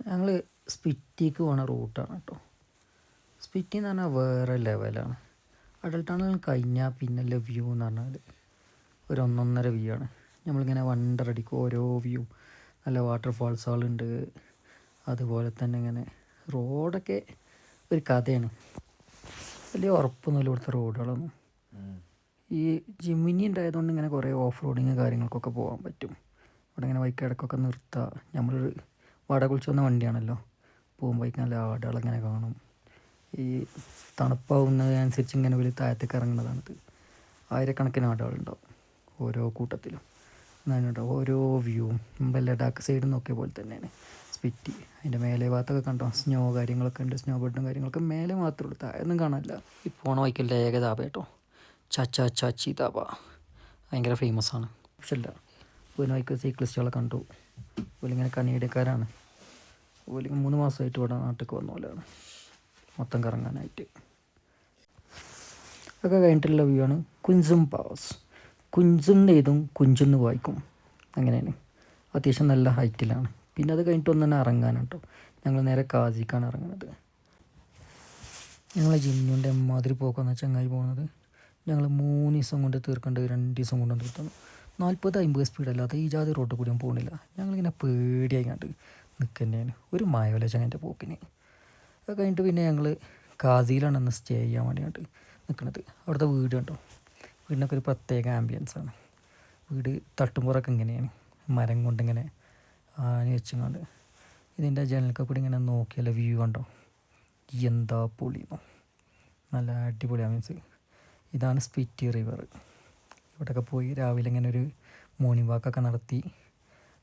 ഞങ്ങൾ സ്പിറ്റിക്ക് പോണ റൂട്ടാണ് കേട്ടോ. സ്പിറ്റി എന്ന് പറഞ്ഞാൽ വേറെ ലെവലാണ്. അടൽ ടണൽ കഴിഞ്ഞാൽ പിന്നല്ല വ്യൂ എന്ന് പറഞ്ഞാൽ ഒരു ഒന്നൊന്നര വ്യൂ ആണ്. നമ്മളിങ്ങനെ വണ്ടറടിക്കും ഓരോ വ്യൂ. നല്ല വാട്ടർഫാൾസുകളുണ്ട്. അതുപോലെ തന്നെ ഇങ്ങനെ റോഡൊക്കെ ഒരു കഥയാണ്. വലിയ ഉറപ്പൊന്നുമില്ല ഇവിടുത്തെ റോഡുകളൊന്നും. ഈ ജിമിനി ഉണ്ടായതുകൊണ്ട് ഇങ്ങനെ കുറേ ഓഫ് റോഡിങ് കാര്യങ്ങൾക്കൊക്കെ പോകാൻ പറ്റും. ഇവിടെ ഇങ്ങനെ വൈക്കിടക്കൊക്കെ നിർത്തുക. നമ്മളൊരു വാടക വിളിച്ച് വന്ന വണ്ടിയാണല്ലോ. പോകുമ്പോഴേക്കും നല്ല ആടുകളിങ്ങനെ കാണും. ഈ തണുപ്പാവുന്നതിനനുസരിച്ച് ഇങ്ങനെ വലിയ താഴത്തേക്ക് ഇറങ്ങുന്നതാണിത്. ആയിരക്കണക്കിന് ആടുകളുണ്ടാവും ഓരോ കൂട്ടത്തിലും. ഉണ്ടാവും ഓരോ വ്യൂവും. മുമ്പ് ലഡാക്ക് സൈഡ് നോക്കിയ പോലെ തന്നെയാണ് സ്പിറ്റി. അതിൻ്റെ മേലെ ഭാഗത്തൊക്കെ കണ്ടോ സ്നോ കാര്യങ്ങളൊക്കെ ഉണ്ട്. സ്നോ ബെഡും കാര്യങ്ങളൊക്കെ മേലെ മാത്രമേ ഉള്ളൂ, താഴെയൊന്നും കാണാനില്ല. ഈ പോണ വൈക്കൽ ഏകതാപ കേട്ടോ, ചാച്ചി താപ ഭയങ്കര ഫേമസ് ആണ്. പക്ഷല്ല പോയിന് വൈക്കൽ സൈക്ലിസ്റ്റുകളെ കണ്ടു. ഓലിങ്ങനെ കണിയടക്കാരാണ്. ഓല് 3 മാസമായിട്ട് ഇവിടെ നാട്ടിലേക്ക് വന്ന പോലെയാണ് മൊത്തം കറങ്ങാനായിട്ട്. ഒക്കെ കഴിഞ്ഞിട്ടുള്ള വ്യൂ ആണ് കുഞ്ചും പാസ്. കുഞ്ചുന്ന് എഴുതും കുഞ്ചെന്ന് വായിക്കും, അങ്ങനെയാണ്. അത്യാവശ്യം നല്ല ഹൈറ്റിലാണ്. പിന്നെ അത് കഴിഞ്ഞിട്ട് ഒന്ന് തന്നെ ഇറങ്ങാനാണ് കേട്ടോ. ഞങ്ങൾ നേരെ കാസിക്കാണ് ഇറങ്ങുന്നത്. ഞങ്ങളെ ജിന്നുൻ്റെ മാതിരി പോക്കാന്ന് ചങ്ങായി പോകുന്നത്. ഞങ്ങൾ 3 ദിവസം കൊണ്ട് തീർക്കേണ്ടത് 2 ദിവസം കൊണ്ട് തീർത്തണം. 40-50 സ്പീഡല്ലാതെ ഈ ജാതി റോഡിൽ കൂടിയും പോകുന്നില്ല. ഞങ്ങളിങ്ങനെ പേടിയായി കണ്ട് നിൽക്കുക തന്നെയാണ്. ഒരു മഴവില്ല ചങ്ങൻ്റെ പോക്കിന്. അത് കഴിഞ്ഞിട്ട് പിന്നെ ഞങ്ങൾ കാസിയിലാണ് അന്ന് സ്റ്റേ ചെയ്യാൻ വേണ്ടിയിട്ട് നിൽക്കുന്നത്. അവിടുത്തെ വീട് കണ്ടോ, വീടിനൊക്കെ ഒരു പ്രത്യേക ആംബിയൻസാണ്. വീട് തട്ടുമ്പുറമൊക്കെ ഇങ്ങനെയാണ്, മരം കൊണ്ടിങ്ങനെ ആനി വെച്ചുകൊണ്ട്. ഇതിൻ്റെ ജനലൊക്കെ കൂടി ഇങ്ങനെ നോക്കിയാലോ വ്യൂ കണ്ടോ, എന്താ പൊളിയുന്നു. നല്ല അടിപൊളിയാണ്. മീൻസ് ഇതാണ് സ്പിറ്റി റിവർ. ഇവിടെയൊക്കെ പോയി രാവിലെ ഇങ്ങനെ ഒരു മോർണിംഗ് വാക്കൊക്കെ നടത്തി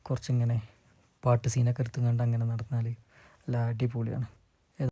കുറച്ചിങ്ങനെ പാട്ട് സീനൊക്കെ എടുത്തുകൊണ്ട് അങ്ങനെ നടന്നാൽ നല്ല അടിപൊളിയാണ്.